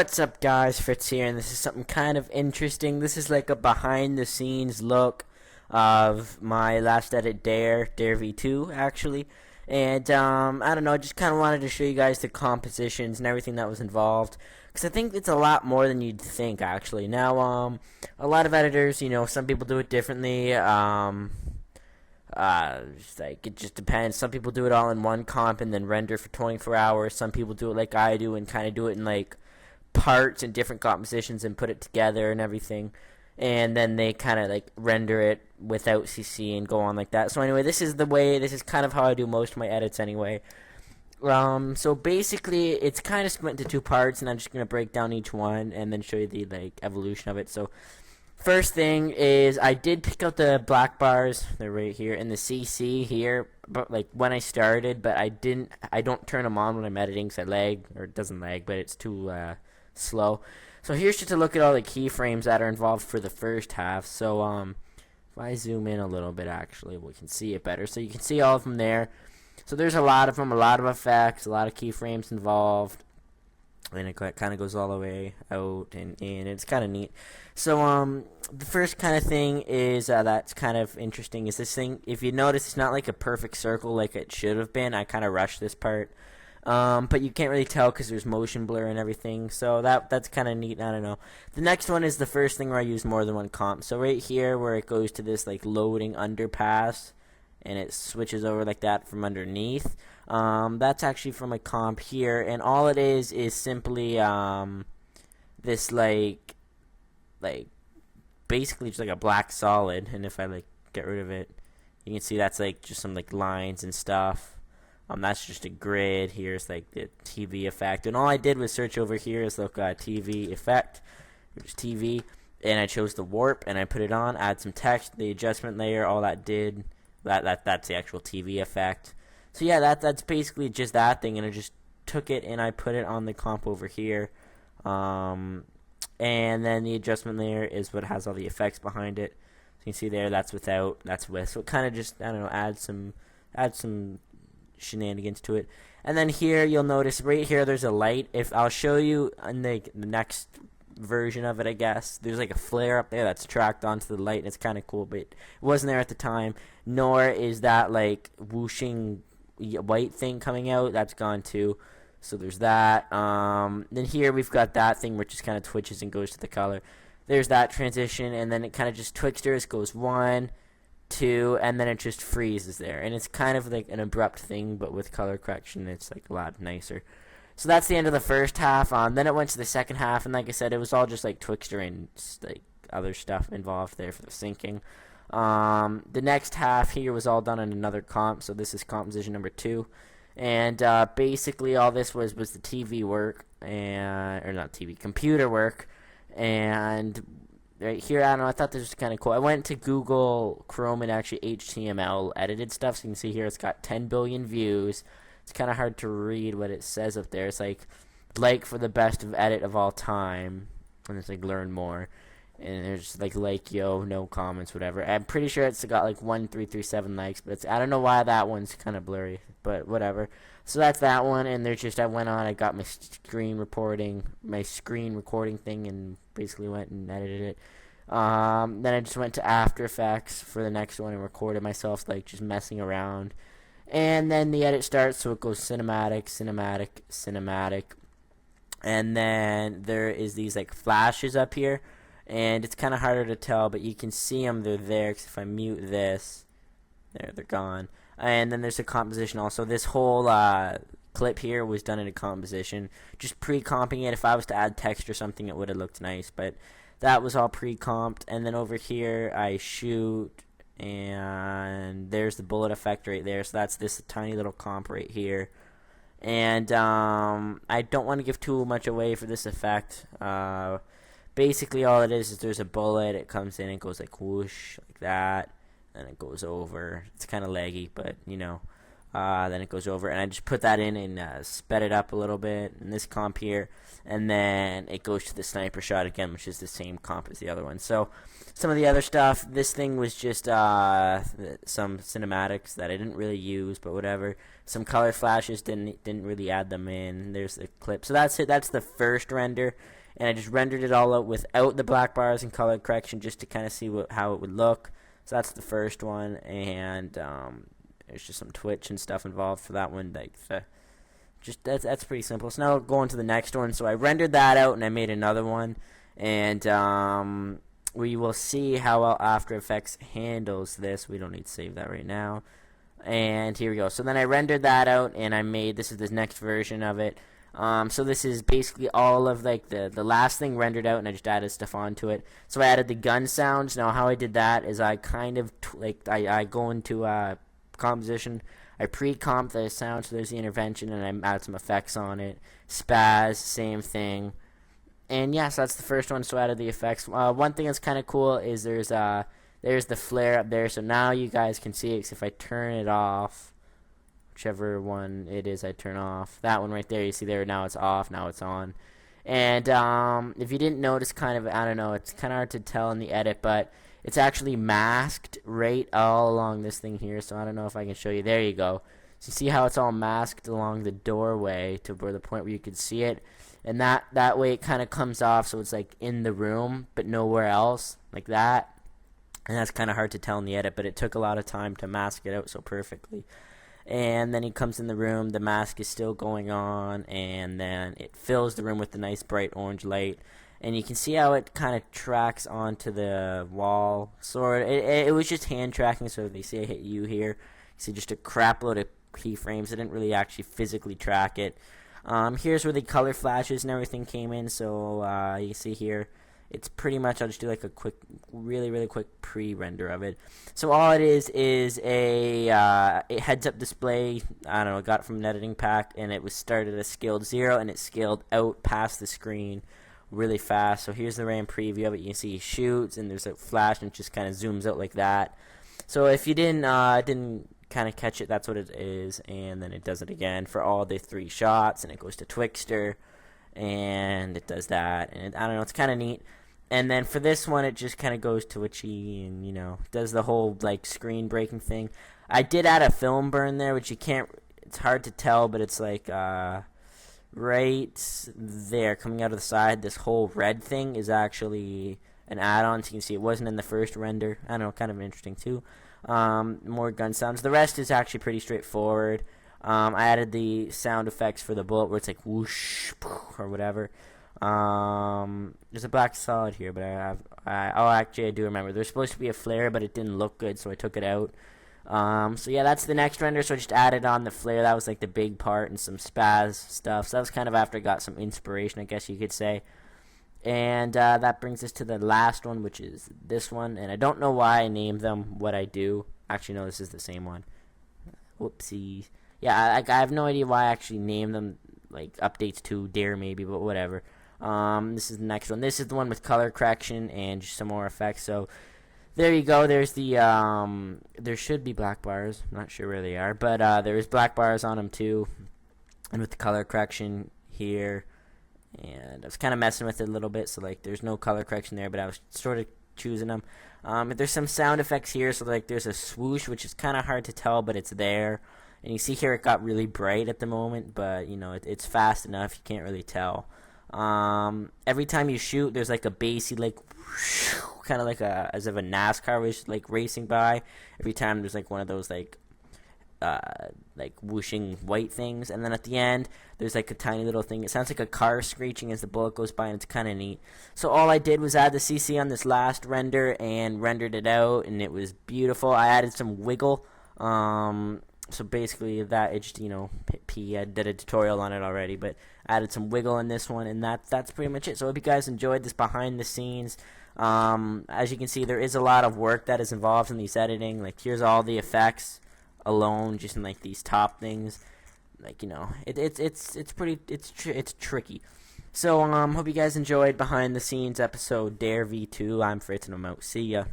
What's up, guys? Fritz here, and this is something kind of interesting. This is like a behind-the-scenes look of my last edit, Dare V2, actually. And, I don't know, just kind of wanted to show you guys the compositions and everything that was involved. Because I think it's a lot more than you'd think, actually. Now, a lot of editors, some people do it differently. It just depends. Some people do it all in one comp and then render for 24 hours. Some people do it like I do and kind of do it in, like, parts and different compositions and put it together and everything, and then they kind of like render it without CC and go on like that. So anyway, this is kind of how I do most of my edits anyway. So basically it's kind of split into two parts, and I'm just gonna break down each one and then show you the like evolution of it. So first thing is, I did pick out the black bars, they're right here, and the CC here, but like when I started, but I don't turn them on when I'm editing because I lag, or it doesn't lag, but it's too slow. So here's just a look at all the keyframes that are involved for the first half. So if I zoom in a little bit, actually we can see it better. So you can see all of them there. So there's a lot of them, a lot of effects, a lot of keyframes involved, and it kind of goes all the way out and in. It's kind of neat. So the first kind of thing is that's kind of interesting is this thing. If you notice, it's not like a perfect circle like it should have been. I kind of rushed this part. But you can't really tell because there's motion blur and everything, so that's kind of neat. I don't know. The next one is the first thing where I use more than one comp. So right here where it goes to this like loading underpass, and it switches over like that from underneath. That's actually from a comp here, and all it is simply this like basically just like a black solid. And if I like get rid of it, you can see that's like just some like lines and stuff. That's just a grid. Here's like the TV effect, and all I did was search over here is look TV effect, which is TV, and I chose the warp and I put it on, add some text, the adjustment layer, all that did that's the actual TV effect. So yeah, that's basically just that thing, and I just took it and I put it on the comp over here, and then the adjustment layer is what has all the effects behind it. So you can see there, that's without, that's with. So it kind of just, I don't know, add some shenanigans to it. And then here you'll notice right here there's a light. If I'll show you in the next version of it, I guess there's like a flare up there that's tracked onto the light, and it's kind of cool, but it wasn't there at the time. Nor is that like whooshing white thing coming out. That's gone too. So there's that. Then here we've got that thing which just kind of twitches and goes to the color. There's that transition, and then it kind of just twixters, goes 1, 2, and then it just freezes there, and it's kind of like an abrupt thing, but with color correction it's like a lot nicer. So that's the end of the first half. Then it went to the second half, and like I said, it was all just like twixter and like other stuff involved there for the syncing. The next half here was all done on another comp, so this is composition number 2, and basically all this was the TV work, or not TV, computer work. And right here, I don't know, I thought this was kind of cool. I went to Google Chrome and actually HTML edited stuff, so you can see here it's got 10 billion views. It's kind of hard to read what it says up there. It's like for the best of edit of all time, and it's like learn more, and there's like yo, no comments, whatever. I'm pretty sure it's got like 1337 likes, but I don't know why that one's kind of blurry, but whatever. So that's that one, and there's just, I went on, I got my screen recording thing, and basically went and edited it. Then I just went to After Effects for the next one and recorded myself like just messing around. And then the edit starts, so it goes cinematic, cinematic, cinematic. And then there is these like flashes up here, and it's kind of harder to tell, but you can see them, they're there, because if I mute this, there, they're gone. And then there's a composition also. This whole clip here was done in a composition, just pre-comping it. If I was to add text or something, it would have looked nice, but that was all pre-comped. And then over here I shoot, and there's the bullet effect right there. So that's this tiny little comp right here. And I don't want to give too much away for this effect. Basically all it is there's a bullet, it comes in, it goes like whoosh like that, and it goes over. It's kind of laggy, but then it goes over, and I just put that in and sped it up a little bit in this comp here, and then it goes to the sniper shot again, which is the same comp as the other one. So some of the other stuff, this thing was just some cinematics that I didn't really use, but whatever. Some color flashes, didn't really add them in. There's the clip. So that's it. That's the first render, and I just rendered it all out without the black bars and color correction just to kind of see how it would look. So that's the first one, and there's just some Twitch and stuff involved for that one. That's pretty simple. So now going to the next one. So I rendered that out, and I made another one, and we will see how well After Effects handles this. We don't need to save that right now. And here we go. So then I rendered that out, and I made, this is the next version of it. So this is basically all of like the last thing rendered out, and I just added stuff onto it. So I added the gun sounds. Now how I did that is I kind of I go into composition. I pre-comp the sound, so there's the intervention, and I add some effects on it. Spaz, same thing. And yes, that's the first one. So I added the effects. One thing that's kind of cool is there's the flare up there. So now you guys can see it. 'Cause if I turn it off, whichever one it is I turn off, that one right there, you see there, now it's off, now it's on. And if you didn't notice, kind of, I don't know, it's kind of hard to tell in the edit, but it's actually masked right all along this thing here. So I don't know if I can show you. There you go. So you see how it's all masked along the doorway to where the point where you could see it. And that way it kind of comes off, so it's like in the room but nowhere else, like that. And that's kind of hard to tell in the edit, but it took a lot of time to mask it out so perfectly. And then he comes in the room, the mask is still going on, and then it fills the room with the nice bright orange light. And you can see how it kind of tracks onto the wall. So it was just hand tracking, so they see I hit U here. You see just a crap load of keyframes. I didn't really actually physically track it. Here's where the color flashes and everything came in. So you see here, it's pretty much, I'll just do like a quick, really quick pre-render of it. So all it is a heads-up display. I don't know, I got it from an editing pack, and it was started at scaled 0, and it scaled out past the screen really fast. So here's the RAM preview of it. You can see he shoots, and there's a flash, and it just kind of zooms out like that. So if you didn't kind of catch it, that's what it is. And then it does it again for all the 3 shots, and it goes to Twixter, and it does that, and I don't know, it's kind of neat. And then for this one, it just kind of goes twitchy and, you know, does the whole like screen breaking thing. I did add a film burn there, which you can't, it's hard to tell, but it's like right there coming out of the side. This whole red thing is actually an add-on, so you can see it wasn't in the first render. I don't know, kind of interesting too. More gun sounds. The rest is actually pretty straightforward. I added the sound effects for the bullet where it's like whoosh or whatever. There's a black solid here, but actually I do remember. There's supposed to be a flare, but it didn't look good, so I took it out. So yeah, that's the next render. So I just added on the flare. That was like the big part, and some spaz stuff. So that was kind of after I got some inspiration, I guess you could say. And that brings us to the last one, which is this one. And I don't know why I named them what I do. Actually, no, this is the same one. Whoopsie. Yeah, I have no idea why I actually named them, like, updates to Dare maybe, but whatever. This is the next one. This is the one with color correction and just some more effects. So there you go. There's the, there should be black bars. I'm not sure where they are, but there's black bars on them too. And with the color correction here. And I was kind of messing with it a little bit, so, like, there's no color correction there, but I was sort of choosing them. There's some sound effects here, so, like, there's a swoosh, which is kind of hard to tell, but it's there. And you see here it got really bright at the moment, but, you know, it's fast enough. You can't really tell. Every time you shoot, there's, like, a bassy, like, kind of like as if a NASCAR was, like, racing by. Every time there's, like, one of those, like whooshing white things. And then at the end, there's, like, a tiny little thing. It sounds like a car screeching as the bullet goes by, and it's kind of neat. So all I did was add the CC on this last render and rendered it out, and it was beautiful. I added some wiggle. So basically that, it just, you know, I did a tutorial on it already, but added some wiggle in this one, and that's pretty much it. So I hope you guys enjoyed this behind the scenes. As you can see, there is a lot of work that is involved in these editing. Like, here's all the effects alone, just in, like, these top things. Like, you know, it's tricky. So hope you guys enjoyed behind the scenes episode Dare V2. I'm Fritz, and I'm out. See ya.